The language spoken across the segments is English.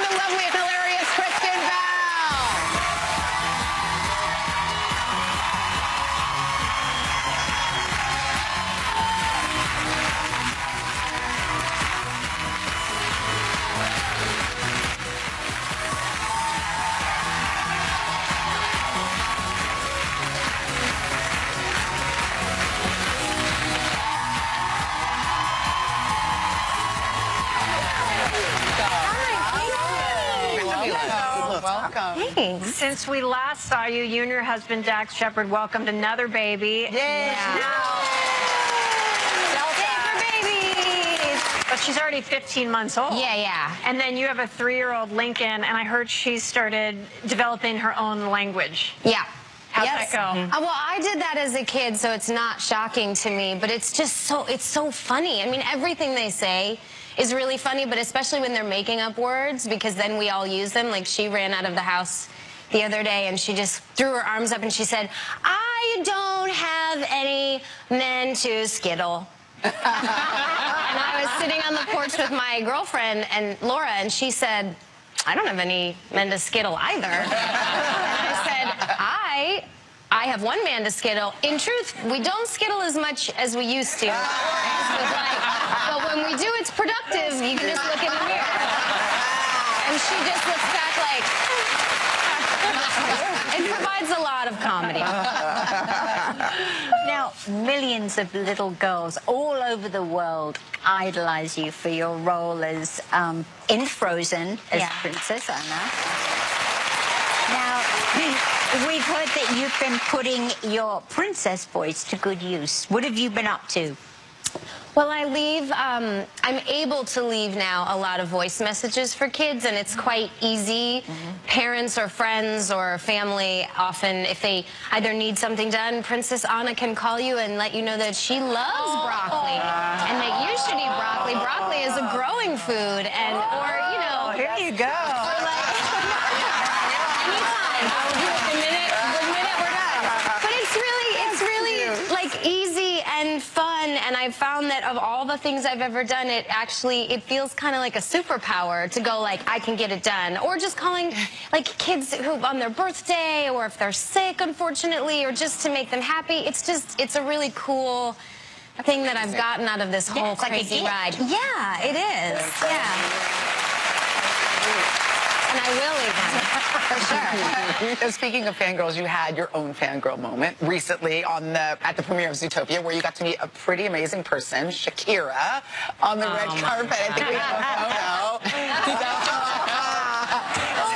the lovely and hilarious Kristen Bell. Welcome. Thanks. Since we last saw you, you and your husband, Dax Shepard, welcomed another baby. Yes. But she's already 15 months old. Yeah. And then you have a 3-year-old Lincoln, and I heard she started developing her own language. Yeah. How'd that go? Well, I did that as a kid, so it's not shocking to me, but it's just it's so funny. I mean, everything they say is really funny, but especially when they're making up words, because then we all use them. Like, she ran out of the house the other day, and she just threw her arms up, and she said, "I don't have any men to skittle." And I was sitting on the porch with my girlfriend, and Laura, and she said, "I don't have any men to skittle either." And I said, I have one man to skittle. In truth, we don't skittle as much as we used to. But when we do, it's productive. You can just look in the mirror. And she just looks back like... It provides a lot of comedy. Now, millions of little girls all over the world idolize you for your role as in Frozen as Princess Anna. Now, we've heard that you've been putting your princess voice to good use. What have you been up to? Well, I leave, I'm able to leave now a lot of voice messages for kids, and it's quite easy. Parents or friends or family, often, if they either need something done, Princess Anna can call you and let you know that she loves broccoli, and that you should eat broccoli. Broccoli is a growing food, and, or, you know. Here you go. And I've found that of all the things I've ever done, it feels kind of like a superpower to go like, I can get it done. Or just calling like kids who on their birthday, or if they're sick, unfortunately, or just to make them happy. It's a really cool thing that I've gotten out of this whole crazy ride. Yeah, it is. Yeah. And I will even, for sure. Speaking of fangirls, you had your own fangirl moment recently at the premiere of Zootopia, where you got to meet a pretty amazing person, Shakira, on the red carpet. I think we have a photo.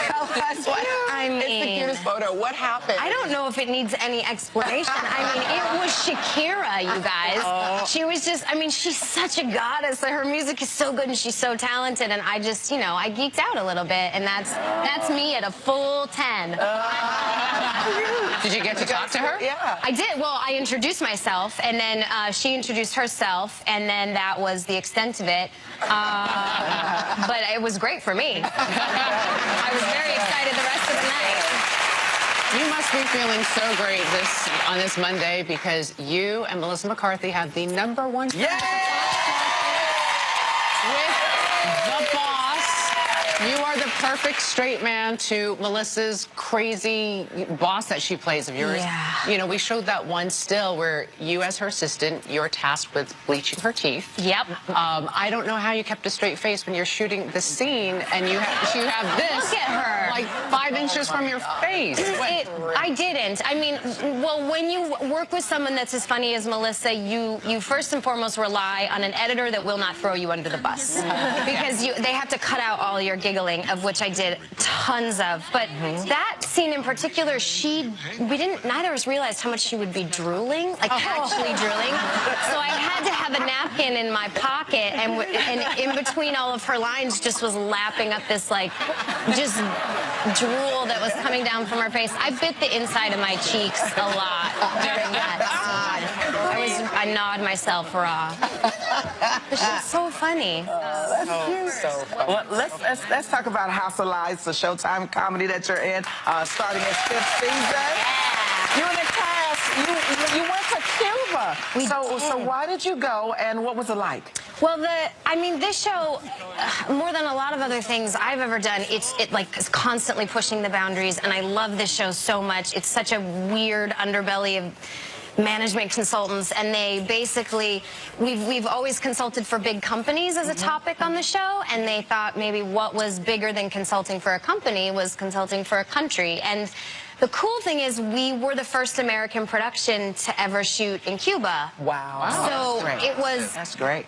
Tell us what it's the cutest photo. What happened? I don't know if it needs any explanation. I mean, it was Shakira, you guys. She was just, I mean, she's such a goddess. Her music is so good and she's so talented, and I just, you know, I geeked out a little bit, and that's me at a full 10. Did you get to talk to her? Yeah. I did. Well, I introduced myself, and then she introduced herself, and then that was the extent of it. But it was great for me. I was very excited the rest of the night. You must be feeling so great on this Monday, because you and Melissa McCarthy have the #1 with The Boss. You are the perfect straight man to Melissa's crazy boss that she plays of yours. Yeah. You know, we showed that one still where you, as her assistant, you're tasked with bleaching her teeth. Yep. I don't know how you kept a straight face when you're shooting the scene, and you have this. Look at her. Like 5 inches from your face. I didn't. I mean, well, when you work with someone that's as funny as Melissa, you first and foremost rely on an editor that will not throw you under the bus. Because they have to cut out all your giggling, of which I did tons of. But that scene in particular, neither of us realized how much she would be drooling, like actually drooling. So I had to have a napkin in my pocket, and in between all of her lines just was lapping up this, like, just drool that was coming down from her face. I bit the inside of my cheeks a lot during that scene. I gnawed myself raw. But she's so funny. That's cute. So funny. Well, let's talk about House of Lies, the Showtime comedy that you're in, starting its 5th season. Yeah. You're in the cast. You went to Cuba. So why did you go, and what was it like? Well, this show, more than a lot of other things I've ever done, it is constantly pushing the boundaries, and I love this show so much. It's such a weird underbelly of management consultants, and they basically, we've always consulted for big companies as a topic on the show, and they thought maybe what was bigger than consulting for a company was consulting for a country. And the cool thing is we were the first American production to ever shoot in Cuba. Wow. So it was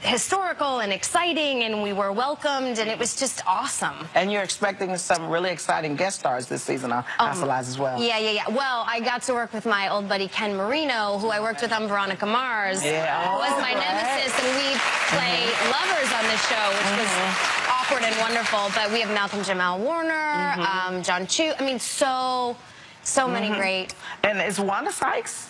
historical and exciting, and we were welcomed, and it was just awesome. And you're expecting some really exciting guest stars this season on House of Lies as well. Yeah. Well, I got to work with my old buddy Ken Marino, who I worked with on Veronica Mars. Yeah. Who was my nemesis, and we play lovers on this show, which was awkward and wonderful. But we have Malcolm Jamal Warner, John Chu. I mean, so many great. And is Wanda Sykes?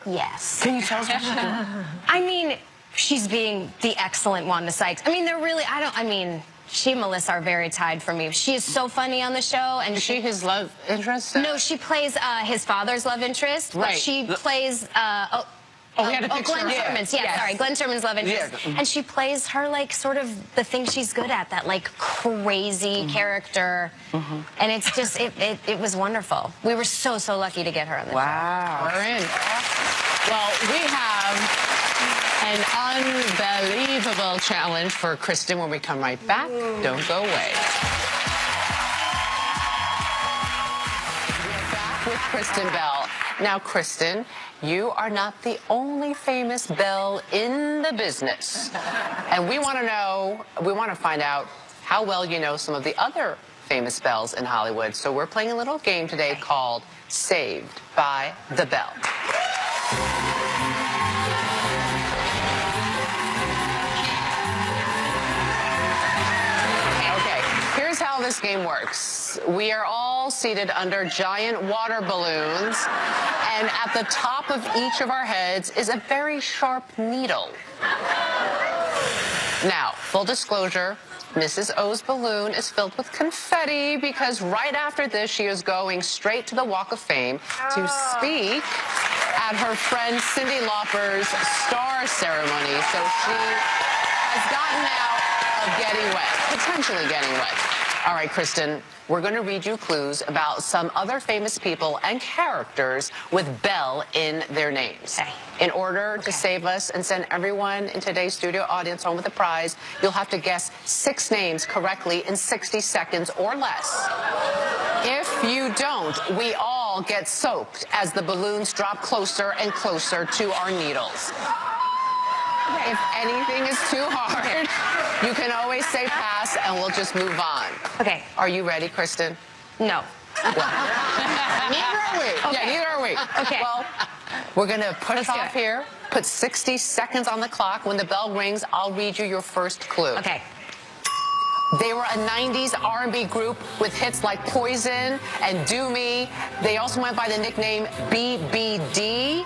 Yes. Can you tell us what she's doing? I mean, she's being the excellent Wanda Sykes. I mean, she and Melissa are very tied for me. She is so funny on the show. And is she his love interest? No, she plays his father's love interest. Right. But she plays... we had a picture. Glenn Sherman's. Sorry, Glenn Sherman's love interest. Yeah. And she plays her, sort of the thing she's good at, that, crazy character. And it's just, it was wonderful. We were so lucky to get her on the show. Wow. We're in. Well, we have an unbelievable challenge for Kristen when we come right back. Don't go away. We're back with Kristen Bell. Now, Kristen, you are not the only famous Belle in the business. And we want to find out how well you know some of the other famous Belles in Hollywood. So we're playing a little game today called Saved by the Bell. Okay, here's how this game works. We are all seated under giant water balloons, and at the top of each of our heads is a very sharp needle. Now, full disclosure, Mrs. O's balloon is filled with confetti because right after this, she is going straight to the Walk of Fame to speak at her friend Cyndi Lauper's star ceremony. So she has gotten out of getting wet, potentially getting wet. All right, Kristen, we're going to read you clues about some other famous people and characters with Belle in their names. Okay. In order to save us and send everyone in today's studio audience home with a prize, you'll have to guess 6 names correctly in 60 seconds or less. If you don't, we all get soaked as the balloons drop closer and closer to our needles. If anything is too hard, you can always say pass and we'll just move on. Okay. Are you ready, Kristen? No. Neither are we. Okay. Yeah, neither are we. Okay. Well, we're going to push Let's do off it. here, put 60 seconds on the clock. When the bell rings, I'll read you your first clue. Okay. They were a 90s R&B group with hits like Poison and Do Me. They also went by the nickname BBD.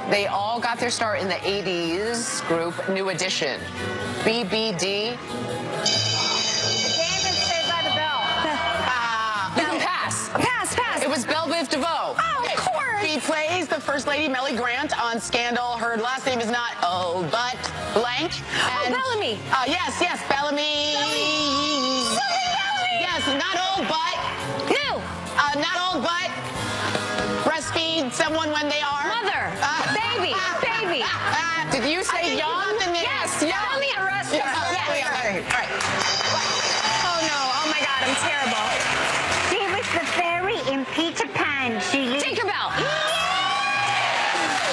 They all got their start in the 80s group New Edition. BBD. Saved by the Bell. You can pass. Pass. It was Belle Biv DeVoe. Oh, of course. She plays the First Lady Melly Grant on Scandal. Her last name is not but blank. And, Bellamy. Yes, Bellamy. Yes, not old but. New. Not old but. Breastfeed someone when they are. Mother. Baby. Did you say young? Yes. Young. Tell me a restaurant. Yes. All right. Oh, no. Oh, my God. I'm terrible. She was the fairy in Peter Pan. Tinkerbell.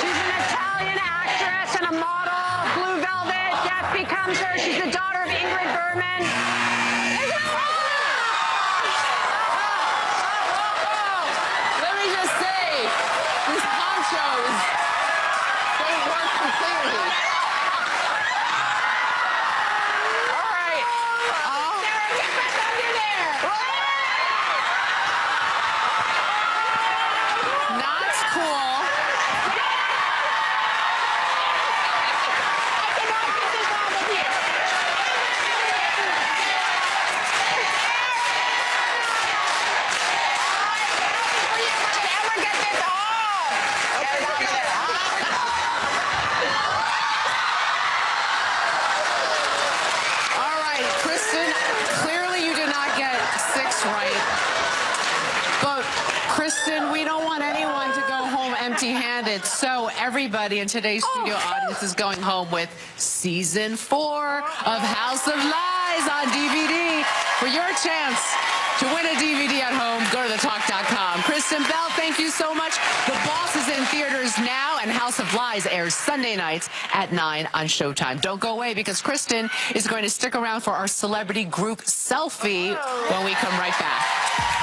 She's an Italian actress and a model. Blue Velvet. Death becomes her. She's the daughter of Ingrid Bergman. Let me just say, these ponchos don't work completely. All right. Sarah, get back under there. Not cool. Kristen, we don't want anyone to go home empty-handed, so everybody in today's studio audience is going home with Season 4 of House of Lies on DVD. For your chance to win a DVD at home, go to thetalk.com. Kristen Bell, thank you so much. The Boss is in theaters now, and House of Lies airs Sunday nights at 9 on Showtime. Don't go away, because Kristen is going to stick around for our celebrity group selfie when we come right back.